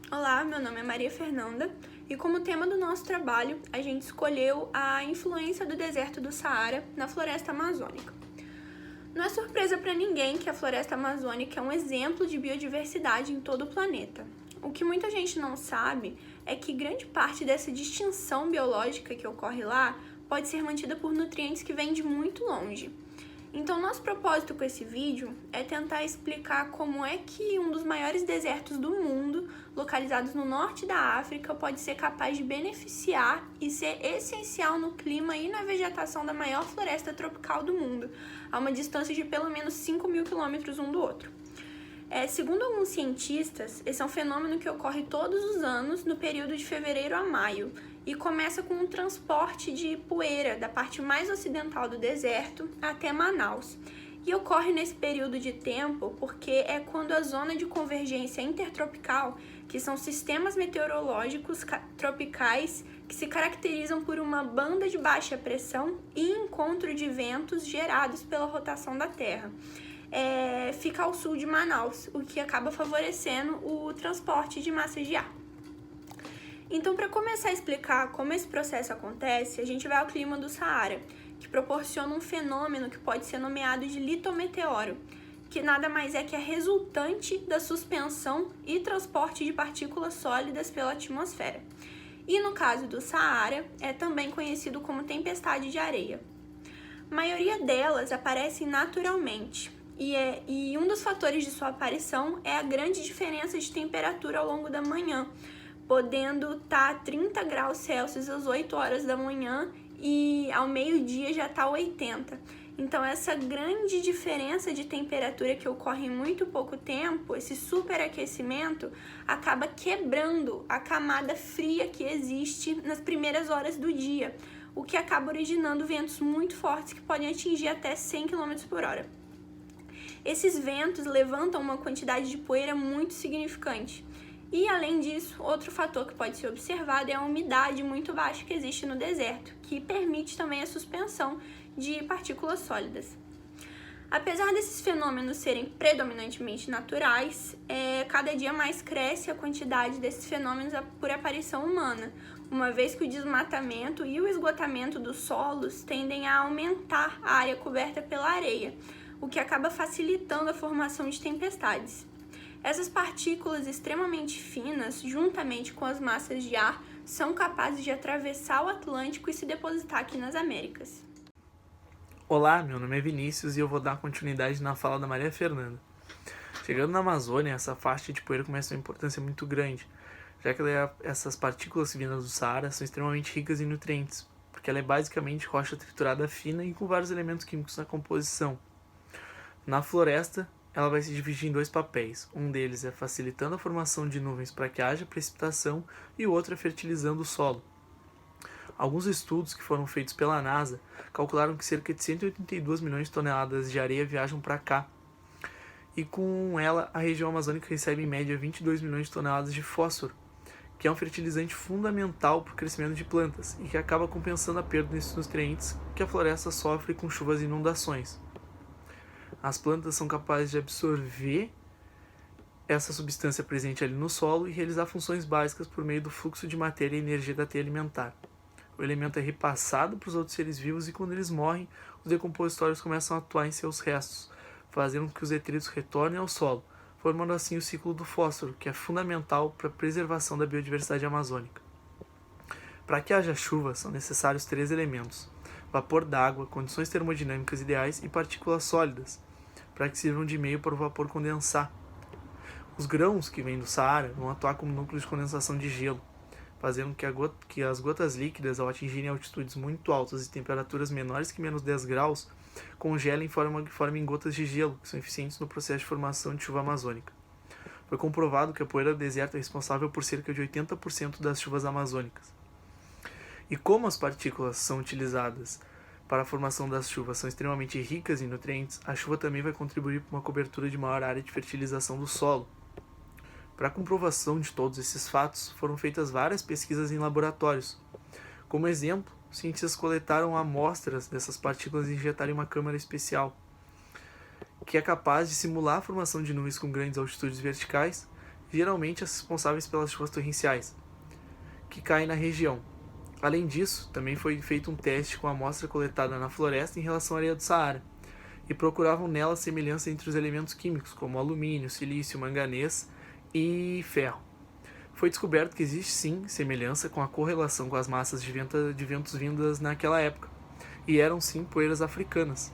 Olá, meu nome é Maria Fernanda e como tema do nosso trabalho a gente escolheu a influência do deserto do Saara na floresta amazônica. Não é surpresa para ninguém que a floresta amazônica é um exemplo de biodiversidade em todo o planeta. O que muita gente não sabe é que grande parte dessa distinção biológica que ocorre lá pode ser mantida por nutrientes que vêm de muito longe. Então, nosso propósito com esse vídeo é tentar explicar como é que um dos maiores desertos do mundo, localizados no norte da África, pode ser capaz de beneficiar e ser essencial no clima e na vegetação da maior floresta tropical do mundo, a uma distância de pelo menos 5.000 quilômetros um do outro. Segundo alguns cientistas, esse é um fenômeno que ocorre todos os anos no período de fevereiro a maio e começa com um transporte de poeira da parte mais ocidental do deserto até Manaus. E ocorre nesse período de tempo porque é quando a zona de convergência intertropical, que são sistemas meteorológicos tropicais que se caracterizam por uma banda de baixa pressão e encontro de ventos gerados pela rotação da Terra, fica ao sul de Manaus, o que acaba favorecendo o transporte de massas de ar. Então, para começar a explicar como esse processo acontece, a gente vai ao clima do Saara, que proporciona um fenômeno que pode ser nomeado de litometeoro, que nada mais é que a resultante da suspensão e transporte de partículas sólidas pela atmosfera. E no caso do Saara, é também conhecido como tempestade de areia. A maioria delas aparecem naturalmente, e um dos fatores de sua aparição é a grande diferença de temperatura ao longo da manhã, podendo estar 30 graus Celsius às 8 horas da manhã e ao meio-dia já está 80. Então, essa grande diferença de temperatura que ocorre em muito pouco tempo, esse superaquecimento, acaba quebrando a camada fria que existe nas primeiras horas do dia, o que acaba originando ventos muito fortes que podem atingir até 100 km por hora. Esses ventos levantam uma quantidade de poeira muito significante. E, além disso, outro fator que pode ser observado é a umidade muito baixa que existe no deserto, que permite também a suspensão de partículas sólidas. Apesar desses fenômenos serem predominantemente naturais, cada dia mais cresce a quantidade desses fenômenos por aparição humana, uma vez que o desmatamento e o esgotamento dos solos tendem a aumentar a área coberta pela areia, o que acaba facilitando a formação de tempestades. Essas partículas extremamente finas, juntamente com as massas de ar, são capazes de atravessar o Atlântico e se depositar aqui nas Américas. Olá, meu nome é Vinícius e eu vou dar continuidade na fala da Maria Fernanda. Chegando na Amazônia, essa faixa de poeira começa uma importância muito grande, já que essas partículas vindas do Saara são extremamente ricas em nutrientes, porque ela é basicamente rocha triturada fina e com vários elementos químicos na composição. Na floresta, ela vai se dividir em dois papéis. Um deles é facilitando a formação de nuvens para que haja precipitação e o outro é fertilizando o solo. Alguns estudos que foram feitos pela NASA calcularam que cerca de 182 milhões de toneladas de areia viajam para cá. E com ela, a região amazônica recebe em média 22 milhões de toneladas de fósforo, que é um fertilizante fundamental para o crescimento de plantas e que acaba compensando a perda desses nutrientes que a floresta sofre com chuvas e inundações. As plantas são capazes de absorver essa substância presente ali no solo e realizar funções básicas por meio do fluxo de matéria e energia da teia alimentar. O elemento é repassado para os outros seres vivos e quando eles morrem, os decompositórios começam a atuar em seus restos, fazendo com que os detritos retornem ao solo, formando assim o ciclo do fósforo, que é fundamental para a preservação da biodiversidade amazônica. Para que haja chuva, são necessários 3 elementos: vapor d'água, condições termodinâmicas ideais e partículas sólidas, para que sirvam de meio para o vapor condensar. Os grãos que vêm do Saara vão atuar como núcleo de condensação de gelo, fazendo que as gotas líquidas, ao atingirem altitudes muito altas e temperaturas menores que menos 10 graus, congelem e formem gotas de gelo, que são eficientes no processo de formação de chuva amazônica. Foi comprovado que a poeira do deserto é responsável por cerca de 80% das chuvas amazônicas. E como as partículas são utilizadas para a formação das chuvas são extremamente ricas em nutrientes, a chuva também vai contribuir para uma cobertura de maior área de fertilização do solo. Para a comprovação de todos esses fatos, foram feitas várias pesquisas em laboratórios. Como exemplo, cientistas coletaram amostras dessas partículas e injetaram em uma câmara especial, que é capaz de simular a formação de nuvens com grandes altitudes verticais geralmente as responsáveis pelas chuvas torrenciais, que caem na região. Além disso, também foi feito um teste com a amostra coletada na floresta em relação à areia do Saara, e procuravam nela semelhança entre os elementos químicos, como alumínio, silício, manganês e ferro. Foi descoberto que existe sim semelhança com a correlação com as massas de ventos vindas naquela época, e eram sim poeiras africanas.